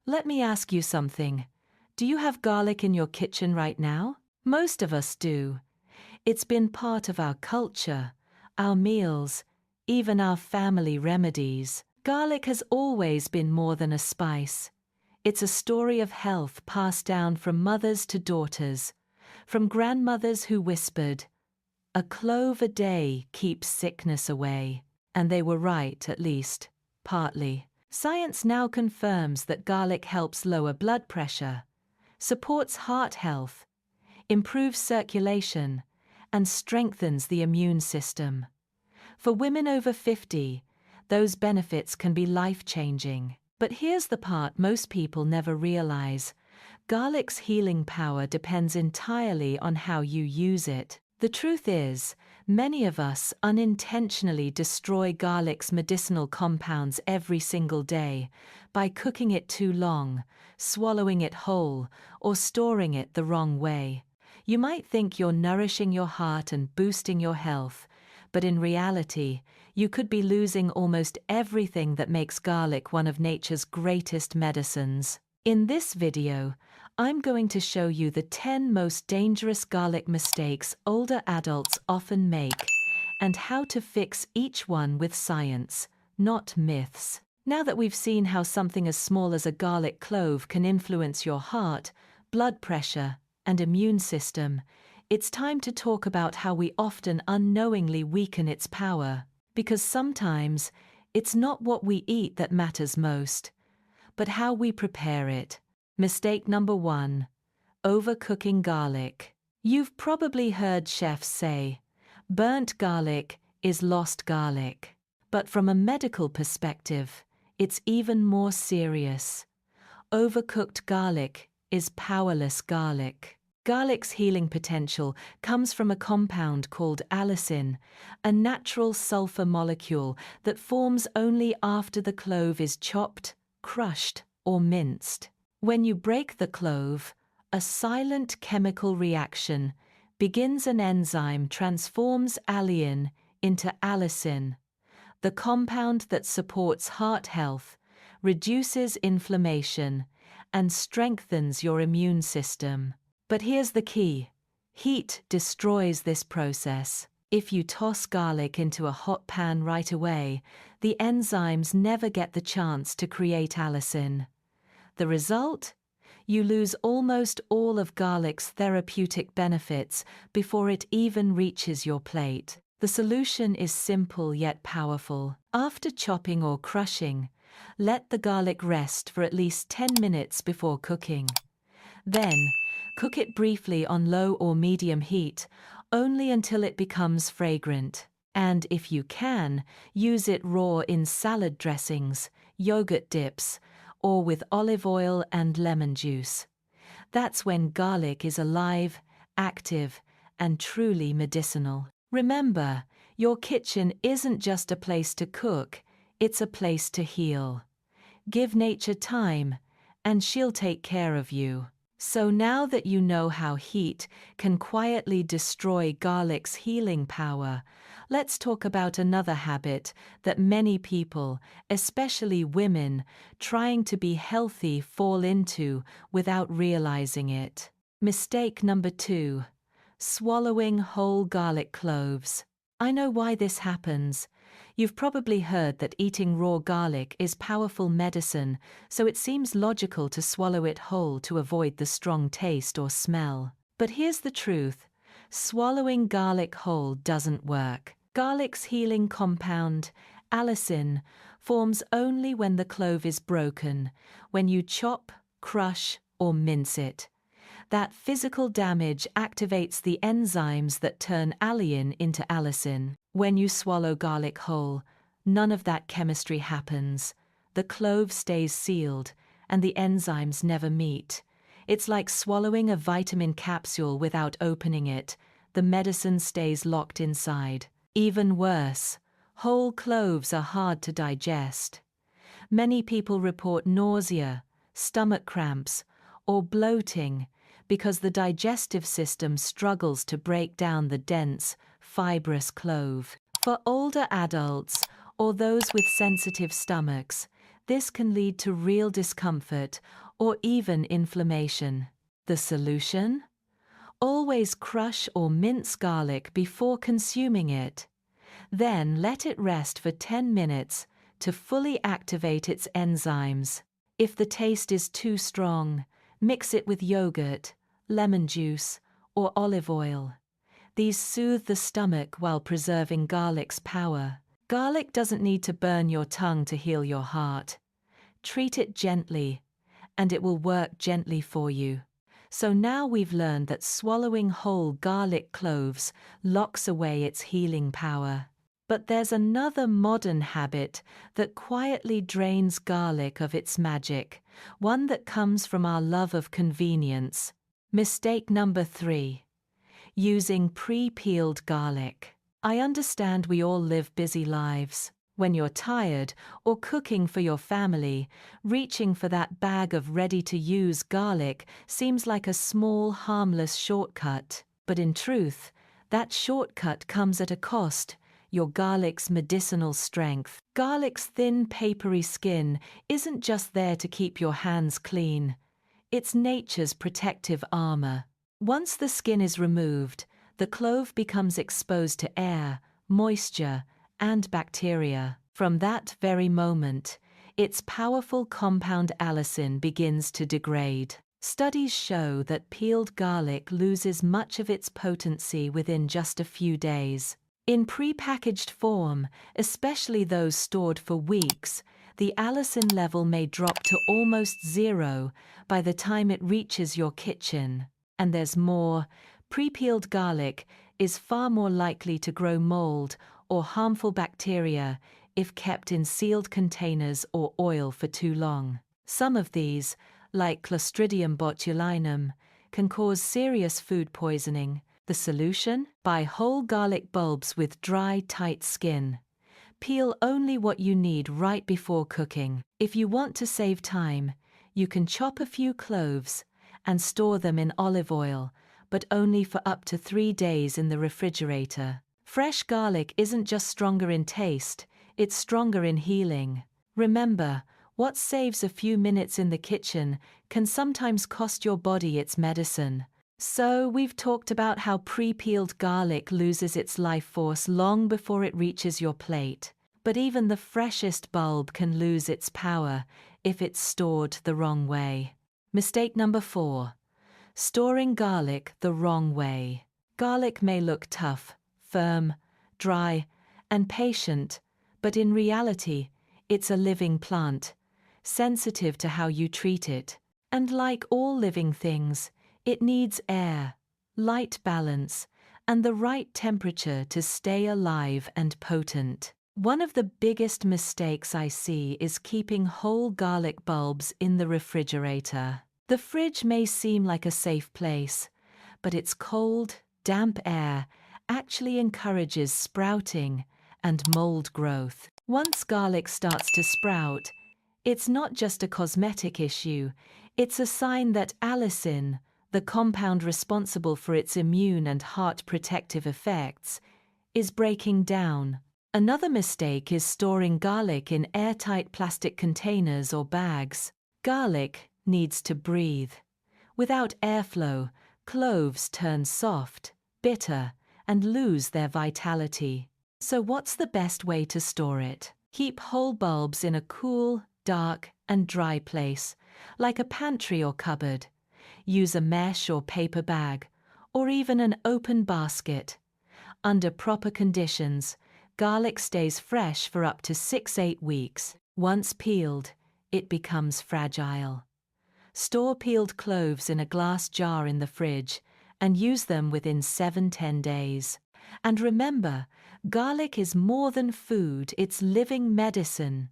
Let me ask you something. Do you have garlic in your kitchen right now? Most of us do. It's been part of our culture, our meals, even our family remedies. Garlic has always been more than a spice. It's a story of health passed down from mothers to daughters, from grandmothers who whispered, "A clove a day keeps sickness away." And they were right, at least, partly. Science now confirms that garlic helps lower blood pressure, supports heart health, improves circulation, and strengthens the immune system. For women over 50, those benefits can be life-changing. But here's the part most people never realize. Garlic's healing power depends entirely on how you use it. The truth is, many of us unintentionally destroy garlic's medicinal compounds every single day by cooking it too long, swallowing it whole, or storing it the wrong way. You might think you're nourishing your heart and boosting your health, but in reality, you could be losing almost everything that makes garlic one of nature's greatest medicines. In this video, I'm going to show you the 10 most dangerous garlic mistakes older adults often make, and how to fix each one with science, not myths. Now that we've seen how something as small as a garlic clove can influence your heart, blood pressure, and immune system, it's time to talk about how we often unknowingly weaken its power. Because sometimes, it's not what we eat that matters most, but how we prepare it. Mistake number 1. Overcooking garlic. You've probably heard chefs say, "Burnt garlic is lost garlic." But from a medical perspective, it's even more serious. Overcooked garlic is powerless garlic. Garlic's healing potential comes from a compound called allicin, a natural sulfur molecule that forms only after the clove is chopped, crushed, or minced. When you break the clove, a silent chemical reaction begins. An enzyme transforms allicin into allicin, the compound that supports heart health, reduces inflammation, and strengthens your immune system. But here's the key. Heat destroys this process. If you toss garlic into a hot pan right away, the enzymes never get the chance to create allicin. The result? You lose almost all of garlic's therapeutic benefits before it even reaches your plate. The solution is simple yet powerful. After chopping or crushing, let the garlic rest for at least 10 minutes before cooking. Then, cook it briefly on low or medium heat, only until it becomes fragrant. And if you can, use it raw in salad dressings, yogurt dips, or with olive oil and lemon juice. That's when garlic is alive, active, and truly medicinal. Remember, your kitchen isn't just a place to cook, it's a place to heal. Give nature time, and she'll take care of you. So now that you know how heat can quietly destroy garlic's healing power, let's talk about another habit that many people, especially women, trying to be healthy fall into without realizing it. Mistake number 2. Swallowing whole garlic cloves. I know why this happens. You've probably heard that eating raw garlic is powerful medicine, so it seems logical to swallow it whole to avoid the strong taste or smell. But here's the truth. Swallowing garlic whole doesn't work. Garlic's healing compound, allicin, forms only when the clove is broken, when you chop, crush, or mince it. That physical damage activates the enzymes that turn allicin into allicin. When you swallow garlic whole, none of that chemistry happens. The clove stays sealed, and the enzymes never meet. It's like swallowing a vitamin capsule without opening it. The medicine stays locked inside. Even worse, whole cloves are hard to digest. Many people report nausea, stomach cramps, or bloating because the digestive system struggles to break down the dense, fibrous clove. For older adults or those with sensitive stomachs, This can lead to real discomfort or even inflammation. The solution? Always crush or mince garlic before consuming it. Then let it rest for 10 minutes to fully activate its enzymes. If the taste is too strong, mix it with yogurt, lemon juice, or olive oil. These soothe the stomach while preserving garlic's power. Garlic doesn't need to burn your tongue to heal your heart. Treat it gently, and it will work gently for you. So now we've learned that swallowing whole garlic cloves locks away its healing power. But there's another modern habit that quietly drains garlic of its magic, one that comes from our love of convenience. Mistake number 3. Using pre-peeled garlic. I understand we all live busy lives. When you're tired or cooking for your family, reaching for that bag of ready-to-use garlic seems like a small, harmless shortcut. But in truth, that shortcut comes at a cost: your garlic's medicinal strength. Garlic's thin, papery skin isn't just there to keep your hands clean. It's nature's protective armor. Once the skin is removed, the clove becomes exposed to air, moisture, and bacteria. From that very moment, its powerful compound allicin begins to degrade. Studies show that peeled garlic loses much of its potency within just a few days. In prepackaged form, especially those stored for weeks, the allicin level may drop to almost zero by the time it reaches your kitchen. And there's more. Pre-peeled garlic is far more likely to grow mold or harmful bacteria if kept in sealed containers or oil for too long. Some of these, like Clostridium botulinum, can cause serious food poisoning. The solution? Buy whole garlic bulbs with dry, tight skin. Peel only what you need right before cooking. If you want to save time, you can chop a few cloves and store them in olive oil, but only for up to 3 days in the refrigerator. Fresh garlic isn't just stronger in taste, it's stronger in healing. Remember, what saves a few minutes in the kitchen can sometimes cost your body its medicine. So, we've talked about how pre-peeled garlic loses its life force long before it reaches your plate. But even the freshest bulb can lose its power if it's stored the wrong way. Mistake number 4. Storing garlic the wrong way. Garlic may look tough, firm, dry, and patient, but in reality, it's a living plant, sensitive to how you treat it. And like all living things, it needs air, light balance, and the right temperature to stay alive and potent. One of the biggest mistakes I see is keeping whole garlic bulbs in the refrigerator. The fridge may seem like a safe place, but its cold, damp air actually encourages sprouting and mold growth. Once garlic starts to sprout, it's not just a cosmetic issue, it's a sign that allicin, the compound responsible for its immune and heart protective effects, is breaking down. Another mistake is storing garlic in airtight plastic containers or bags. Garlic needs to breathe. Without airflow, cloves turn soft, bitter, and lose their vitality. So what's the best way to store it? Keep whole bulbs in a cool, dark, and dry place, like a pantry or cupboard. Use a mesh or paper bag, or even an open basket. Under proper conditions, garlic stays fresh for up to 6-8 weeks. Once peeled, it becomes fragile. Store peeled cloves in a glass jar in the fridge and use them within 7-10 days. And remember, garlic is more than food, it's living medicine.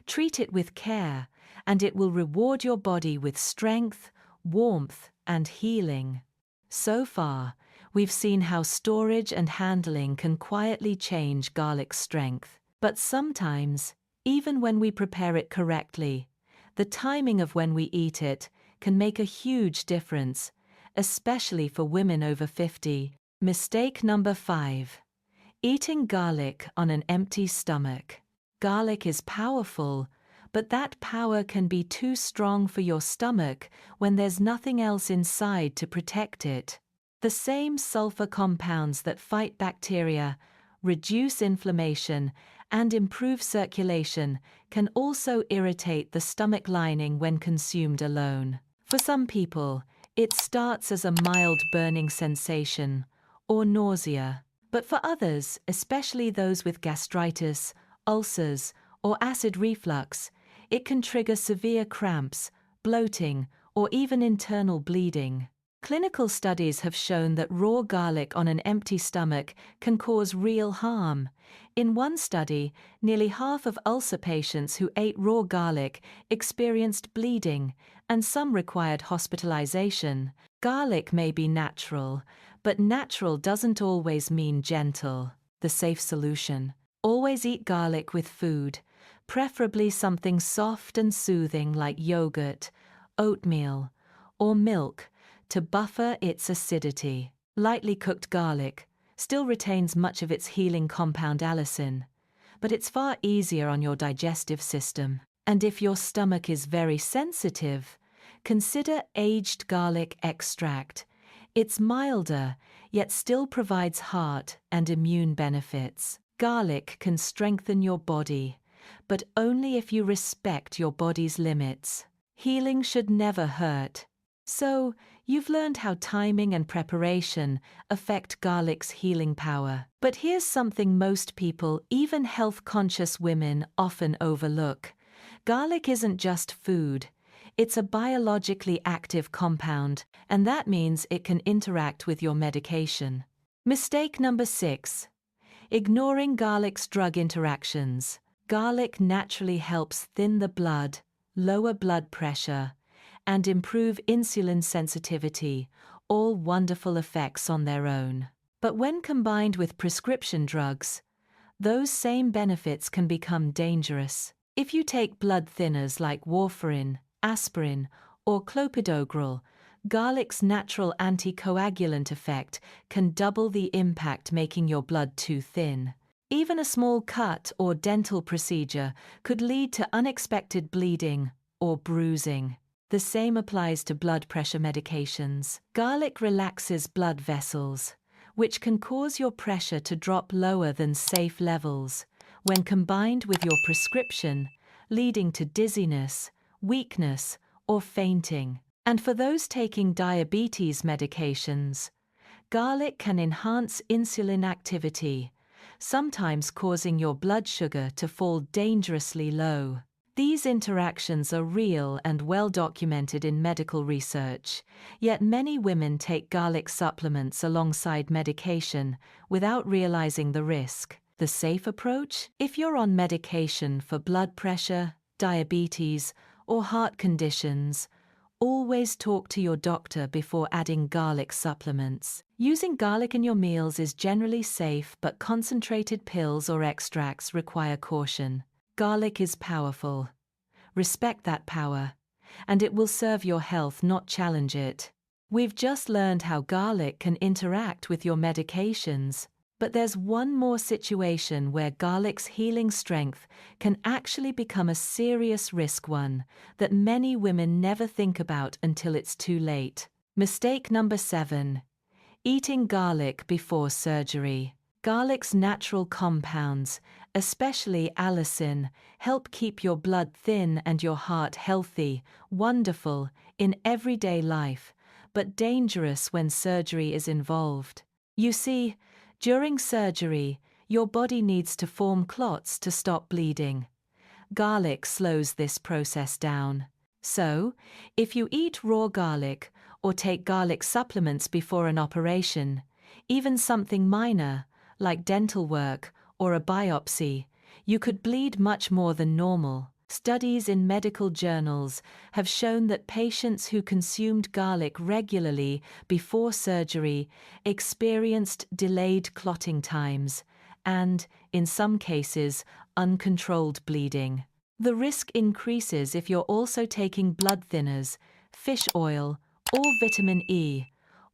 Treat it with care, and it will reward your body with strength, warmth, and healing. So far, we've seen how storage and handling can quietly change garlic's strength. But sometimes, even when we prepare it correctly, the timing of when we eat it can make a huge difference, especially for women over 50. Mistake number 5. Eating garlic on an empty stomach. Garlic is powerful, but that power can be too strong for your stomach when there's nothing else inside to protect it. The same sulfur compounds that fight bacteria, reduce inflammation, and improve circulation can also irritate the stomach lining when consumed alone. For some people, it starts as a mild burning sensation or nausea, but for others, especially those with gastritis, ulcers, or acid reflux, it can trigger severe cramps, bloating, or even internal bleeding. Clinical studies have shown that raw garlic on an empty stomach can cause real harm. In one study, nearly half of ulcer patients who ate raw garlic experienced bleeding, and some required hospitalization. Garlic may be natural, but natural doesn't always mean gentle. The safe solution: always eat garlic with food, preferably something soft and soothing like yogurt, oatmeal, or milk, to buffer its acidity. Lightly cooked garlic still retains much of its healing compound allicin, but it's far easier on your digestive system. And if your stomach is very sensitive, consider aged garlic extract. It's milder, yet still provides heart and immune benefits. Garlic can strengthen your body, but only if you respect your body's limits. Healing should never hurt. So, you've learned how timing and preparation affect garlic's healing power. But here's something most people, even health-conscious women, often overlook. Garlic isn't just food. It's a biologically active compound, and that means it can interact with your medication. Mistake number 6. Ignoring garlic's drug interactions. Garlic naturally helps thin the blood, lower blood pressure, and improve insulin sensitivity, all wonderful effects on their own. But when combined with prescription drugs, those same benefits can become dangerous. If you take blood thinners like warfarin, aspirin, or clopidogrel, garlic's natural anticoagulant effect can double the impact, making your blood too thin. Even a small cut or dental procedure could lead to unexpected bleeding or bruising. The same applies to blood pressure medications. Garlic relaxes blood vessels, which can cause your pressure to drop lower than safe levels when combined with your prescription, leading to dizziness, weakness, or fainting. And for those taking diabetes medications, garlic can enhance insulin activity, sometimes causing your blood sugar to fall dangerously low. These interactions are real and well documented in medical research, yet many women take garlic supplements alongside medication without realizing the risk. The safe approach? If you're on medication for blood pressure, diabetes, or heart conditions, always talk to your doctor before adding garlic supplements. Using garlic in your meals is generally safe, but concentrated pills or extracts require caution. Garlic is powerful. Respect that power, and it will serve your health, not challenge it. We've just learned how garlic can interact with your medications, but there's one more situation where garlic's healing strength can actually become a serious risk, one that many women never think about until it's too late. Mistake number 7. Eating garlic before surgery. Garlic's natural compounds, especially allicin, help keep your blood thin and your heart healthy, wonderful in everyday life, but dangerous when surgery is involved. You see, during surgery, your body needs to form clots to stop bleeding. Garlic slows this process down. So, if you eat raw garlic or take garlic supplements before an operation, even something minor, like dental work or a biopsy, you could bleed much more than normal. Studies in medical journals have shown that patients who consumed garlic regularly before surgery experienced delayed clotting times and, in some cases, uncontrolled bleeding. The risk increases if you're also taking blood thinners, fish oil, or vitamin E,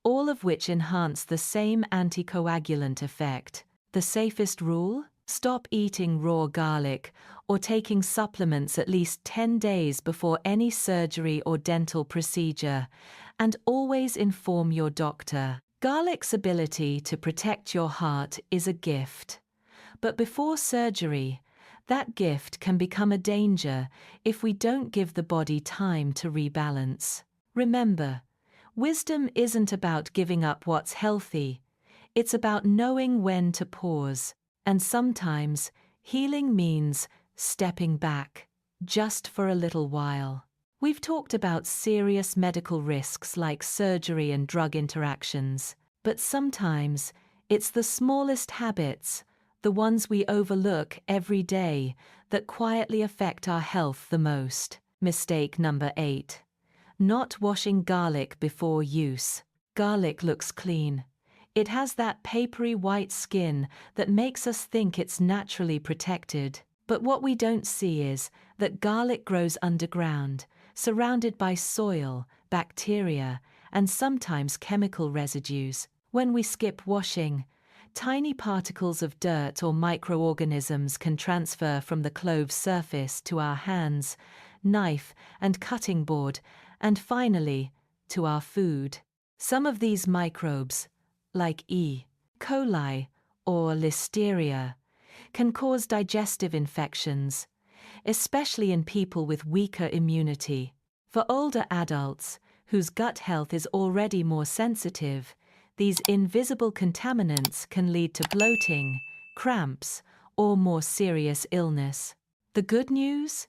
all of which enhance the same anticoagulant effect. The safest rule? Stop eating raw garlic or taking supplements at least 10 days before any surgery or dental procedure, and always inform your doctor. Garlic's ability to protect your heart is a gift. But before surgery, that gift can become a danger if we don't give the body time to rebalance. Remember, wisdom isn't about giving up what's healthy, it's about knowing when to pause. And sometimes, healing means stepping back, just for a little while. We've talked about serious medical risks like surgery and drug interactions, but sometimes it's the smallest habits, the ones we overlook every day, that quietly affect our health the most. Mistake number 8. Not washing garlic before use. Garlic looks clean. It has that papery white skin that makes us think it's naturally protected. But what we don't see is that garlic grows underground, surrounded by soil, bacteria, and sometimes chemical residues. When we skip washing, tiny particles of dirt or microorganisms can transfer from the clove's surface to our hands, knife, and cutting board, and finally, to our food. Some of these microbes, like E. coli or Listeria, can cause digestive infections, especially in people with weaker immunity. For older adults, whose gut health is already more sensitive, these invisible contaminants can lead to bloating, cramps, or more serious illness. The good news?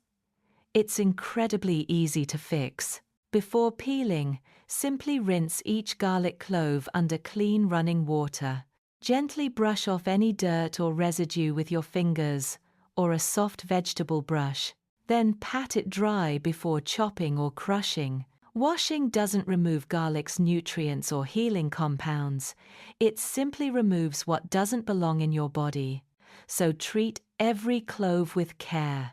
It's incredibly easy to fix. Before peeling, simply rinse each garlic clove under clean running water. Gently brush off any dirt or residue with your fingers or a soft vegetable brush. Then pat it dry before chopping or crushing. Washing doesn't remove garlic's nutrients or healing compounds. It simply removes what doesn't belong in your body. So treat every clove with care.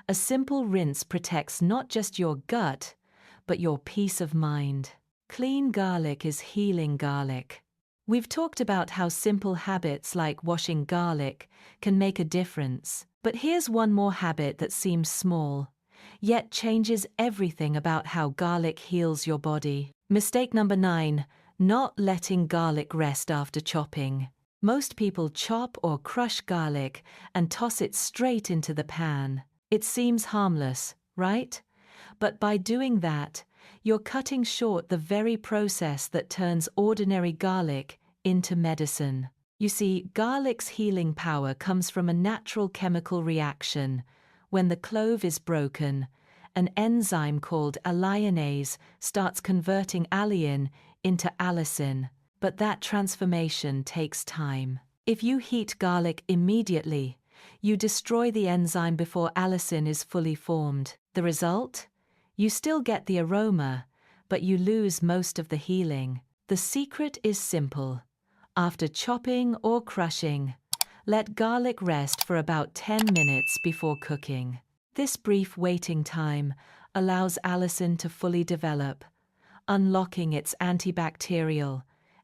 A simple rinse protects not just your gut, but your peace of mind. Clean garlic is healing garlic. We've talked about how simple habits like washing garlic can make a difference. But here's one more habit that seems small, yet changes everything about how garlic heals your body. Mistake number 9, not letting garlic rest after chopping. Most people chop or crush garlic and toss it straight into the pan. It seems harmless, right? But by doing that, you're cutting short the very process that turns ordinary garlic into medicine. You see, garlic's healing power comes from a natural chemical reaction. When the clove is broken, an enzyme called alliinase starts converting allicin into allicin. But that transformation takes time. If you heat garlic immediately, you destroy the enzyme before allicin is fully formed. The result? You still get the aroma, but you lose most of the healing. The secret is simple. After chopping or crushing, let garlic rest for about 10 minutes before cooking. This brief waiting time allows allicin to fully develop, unlocking its antibacterial,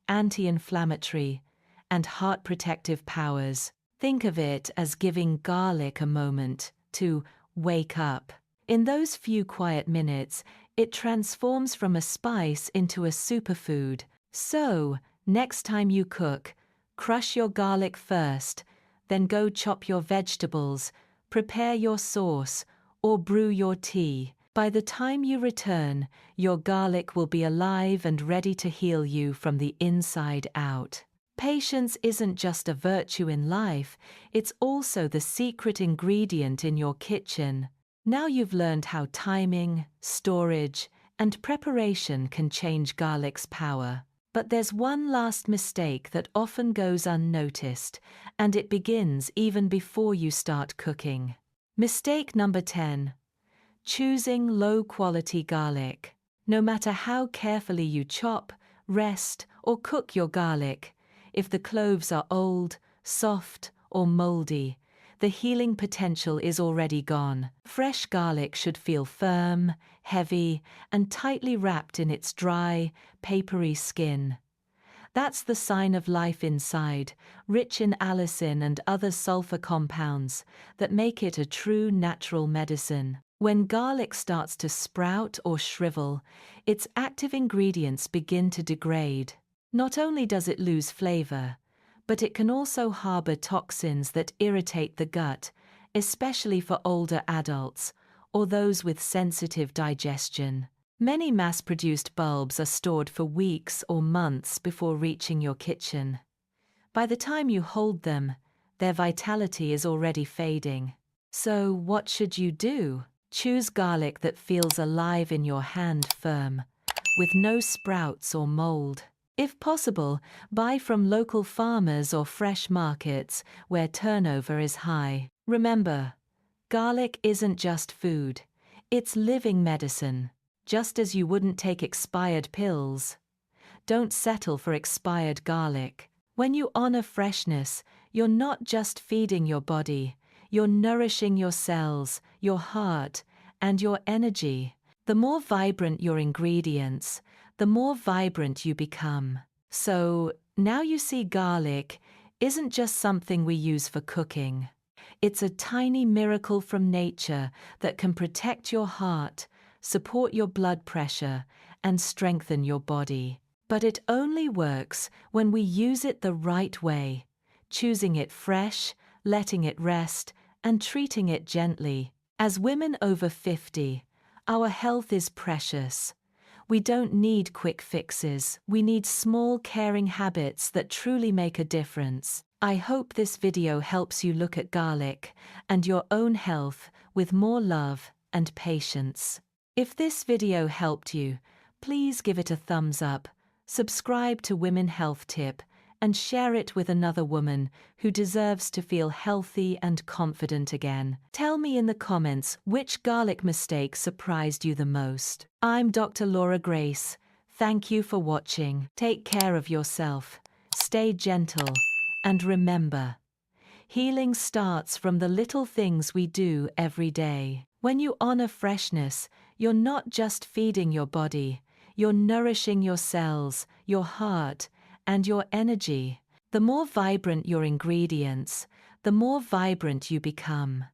anti-inflammatory, and heart protective powers. Think of it as giving garlic a moment to wake up. In those few quiet minutes, it transforms from a spice into a superfood. So, next time you cook, crush your garlic first, then go chop your vegetables, prepare your sauce, or brew your tea. By the time you return, your garlic will be alive and ready to heal you from the inside out. Patience isn't just a virtue in life, it's also the secret ingredient in your kitchen. Now you've learned how timing, storage, and preparation can change garlic's power. But there's one last mistake that often goes unnoticed, and it begins even before you start cooking. Mistake number 10. Choosing low-quality garlic. No matter how carefully you chop, rest, or cook your garlic, if the cloves are old, soft, or moldy, the healing potential is already gone. Fresh garlic should feel firm, heavy, and tightly wrapped in its dry, papery skin. That's the sign of life inside, rich in allicin and other sulfur compounds that make it a true natural medicine. When garlic starts to sprout or shrivel, its active ingredients begin to degrade. Not only does it lose flavor, but it can also harbor toxins that irritate the gut, especially for older adults or those with sensitive digestion. Many mass-produced bulbs are stored for weeks or months before reaching your kitchen. By the time you hold them, their vitality is already fading. So what should you do? Choose garlic that feels alive in your hand, firm, with no sprouts or mold. If possible, buy from local farmers or fresh markets where turnover is high. Remember, garlic isn't just food, it's living medicine. Just as you wouldn't take expired pills, don't settle for expired garlic. When you honor freshness, you're not just feeding your body, you're nourishing your cells, your heart, and your energy. The more vibrant your ingredients, the more vibrant you become. So, now you see garlic isn't just something we use for cooking. It's a tiny miracle from nature that can protect your heart, support your blood pressure, and strengthen your body. But it only works when we use it the right way, choosing it fresh, letting it rest, and treating it gently. As women over 50, our health is precious. We don't need quick fixes, we need small, caring habits that truly make a difference. I hope this video helps you look at garlic and your own health with more love and patience. If this video helped you, please give it a thumbs up, subscribe to Women Health Tip, and share it with another woman who deserves to feel healthy and confident again. Tell me in the comments which garlic mistake surprised you the most. I'm Dr. Laura Grace. Thank you for watching. Take care of yourself, stay gentle, and remember, healing starts from the little things we do every day. When you honor freshness, you're not just feeding your body, you're nourishing your cells, your heart, and your energy. The more vibrant your ingredients, the more vibrant you become.